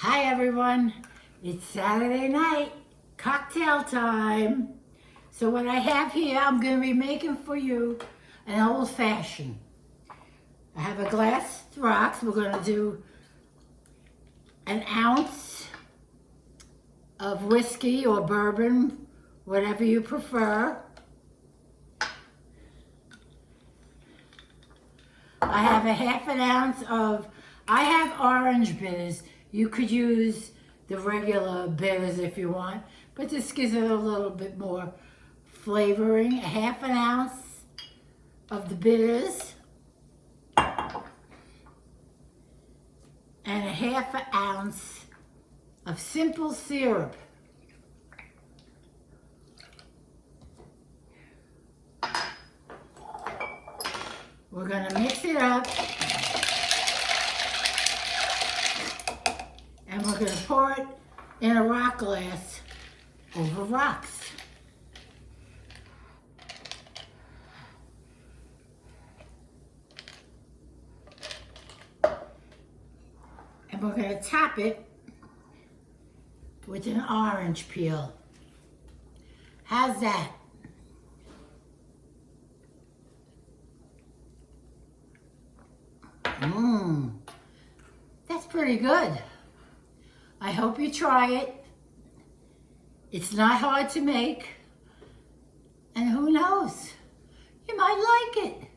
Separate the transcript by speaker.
Speaker 1: Hi everyone, it's Saturday night, cocktail time. So what I have here, I'm going to be making for you an old fashioned. I have a glass rocks. We're going to do an ounce of whiskey or bourbon, whatever you prefer. I have a half an ounce of, I have orange bitters. You could use the regular bitters if you want, but this gives it a little bit more flavoring. A half an ounce of the bitters and a half an ounce of simple syrup. We're going to mix it up. And we're going to pour it in a rock glass over rocks. And we're going to top it with an orange peel. How's that? That's pretty good. I hope you try it. It's not hard to make. And who knows? You might like it.